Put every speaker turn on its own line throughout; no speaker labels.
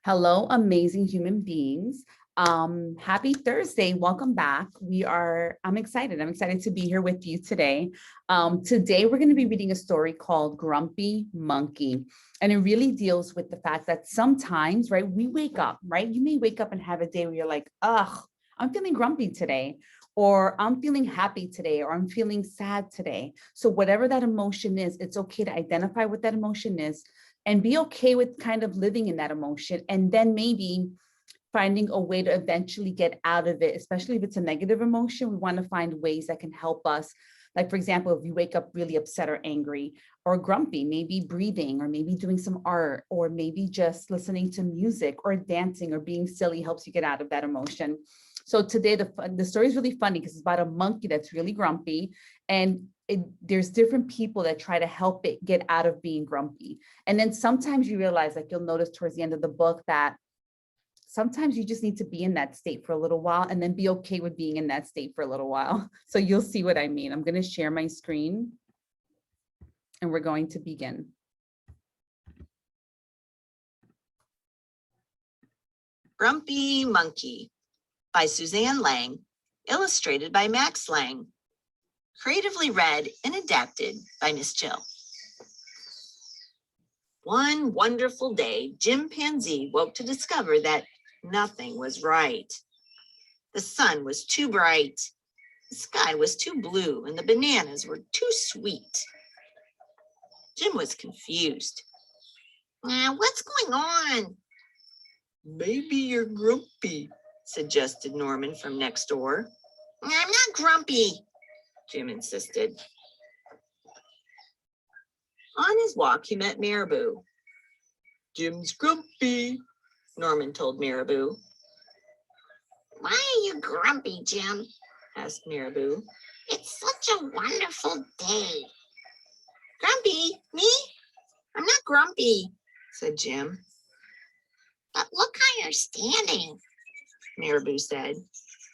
Hello, amazing human beings. Happy Thursday. Welcome back. I'm excited. I'm excited to be here with you today. Today, we're going to be reading a story called Grumpy Monkey. And it really deals with the fact that sometimes, right, we wake up, right? You may wake up and have a day where you're like, ugh, I'm feeling grumpy today, or I'm feeling happy today, or I'm feeling sad today. So whatever that emotion is, it's okay to identify what that emotion is and be okay with kind of living in that emotion, and then maybe finding a way to eventually get out of it, especially if it's a negative emotion. We want to find ways that can help us. Like, for example, if you wake up really upset or angry or grumpy, maybe breathing, or maybe doing some art, or maybe just listening to music or dancing or being silly helps you get out of that emotion. So today, the story is really funny because it's about a monkey that's really grumpy, and there's different people that try to help it get out of being grumpy. And then sometimes you realize, like you'll notice towards the end of the book, that sometimes you just need to be in that state for a little while and then be okay with being in that state for a little while. So you'll see what I mean. I'm going to share my screen and we're going to begin.
Grumpy Monkey by Suzanne Lang, illustrated by Max Lang. Creatively read and adapted by Miss Jill. One wonderful day, Chimpanzee woke to discover that nothing was right. The sun was too bright, the sky was too blue, and the bananas were too sweet. Jim was confused. What's going on? Maybe you're grumpy, suggested Norman from next door. I'm not grumpy, Jim insisted. On his walk, he met Marabou. Jim's grumpy, Norman told Marabou. Why are you grumpy, Jim? Asked Marabou. It's such a wonderful day. Grumpy? Me? I'm not grumpy, said Jim. But look how you're standing, Marabou said.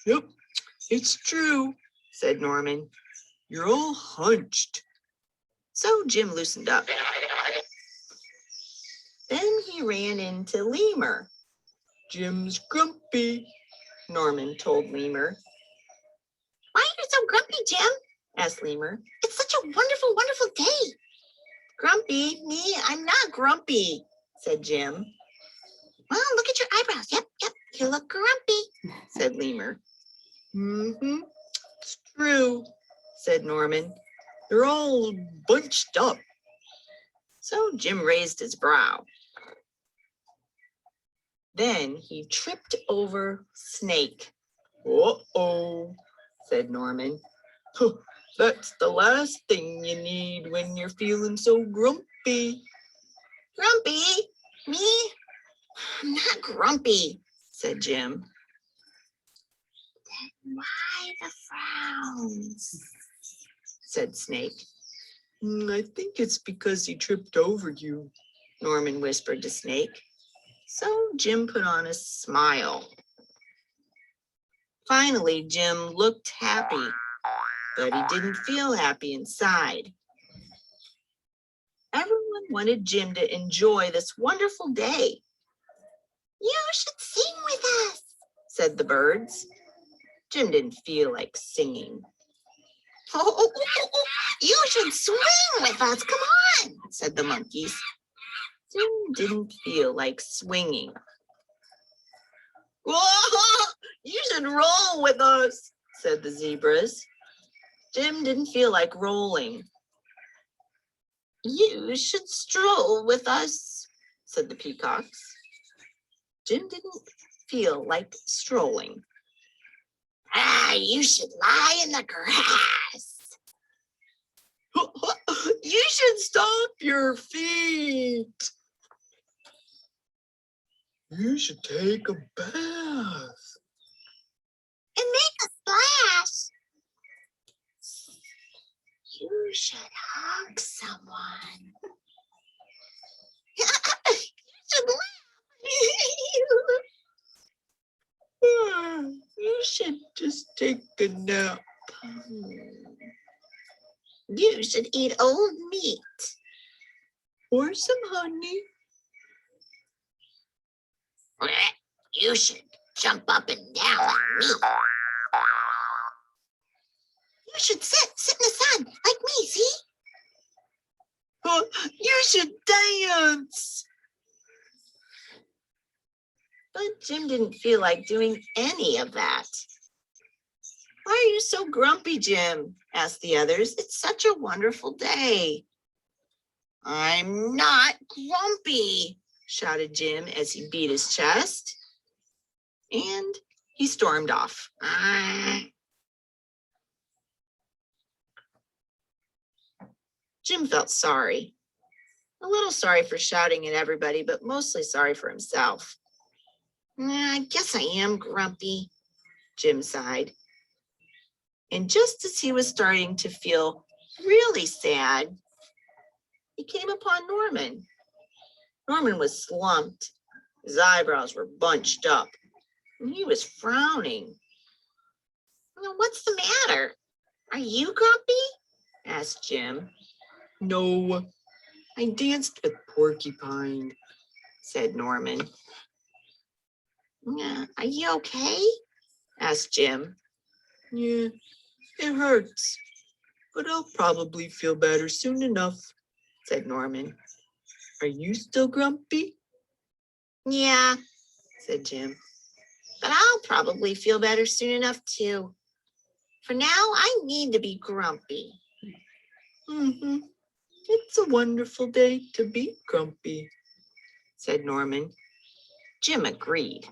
Yep, it's true, said Norman. You're all hunched. So Jim loosened up. Then he ran into Lemur. Jim's grumpy, Norman told Lemur. Why are you so grumpy, Jim? Asked Lemur. It's such a wonderful, wonderful day. Grumpy? Me? I'm not grumpy, said Jim. Well, look at your eyebrows. Yep, you look grumpy, said Lemur. It's true, said Norman. They're all bunched up. So Jim raised his brow. Then he tripped over Snake. Uh-oh, said Norman. That's the last thing you need when you're feeling so grumpy. Grumpy? Me? I'm not grumpy, said Jim. Then why the frowns? Said Snake. I think it's because he tripped over you, Norman whispered to Snake. So Jim put on a smile. Finally, Jim looked happy, but he didn't feel happy inside. Everyone wanted Jim to enjoy this wonderful day. You should sing with us, said the birds. Jim didn't feel like singing. Oh, you should swing with us, come on, said the monkeys. Jim didn't feel like swinging. Whoa, you should roll with us, said the zebras. Jim didn't feel like rolling. You should stroll with us, said the peacocks. Jim didn't feel like strolling. You should lie in the grass. You should stomp your feet. You should take a bath. And make a splash. You should hug someone. You should laugh. You should just take a nap. You should eat old meat. Or some honey. You should jump up and down like me. You should sit in the sun like me, see? Oh, you should dance. But Jim didn't feel like doing any of that. Why are you so grumpy, Jim? Asked the others. It's such a wonderful day. I'm not grumpy, shouted Jim as he beat his chest. And he stormed off. Jim felt sorry. A little sorry for shouting at everybody, but mostly sorry for himself. I guess I am grumpy, Jim sighed. And just as he was starting to feel really sad, he came upon Norman. Norman was slumped. His eyebrows were bunched up, and he was frowning. What's the matter? Are you grumpy? Asked Jim. No, I danced with Porcupine, said Norman. Are you okay? Asked Jim. Yeah, it hurts, but I'll probably feel better soon enough, said Norman. Are you still grumpy? Yeah, said Jim, but I'll probably feel better soon enough too. For now, I need to be grumpy. It's a wonderful day to be grumpy, said Norman. Jim agreed.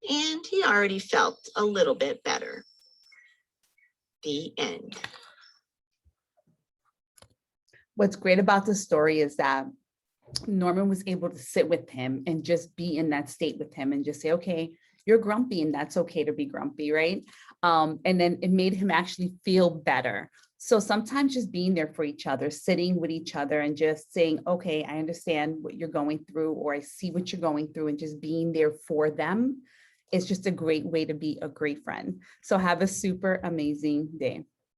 And he already felt a little bit better. The end.
What's great about the story is that Norman was able to sit with him and just be in that state with him and just say, okay, you're grumpy and that's okay to be grumpy, right? And then it made him actually feel better. So sometimes just being there for each other, sitting with each other and just saying, okay, I understand what you're going through, or I see what you're going through, and just being there for them is just a great way to be a great friend. So have a super amazing day.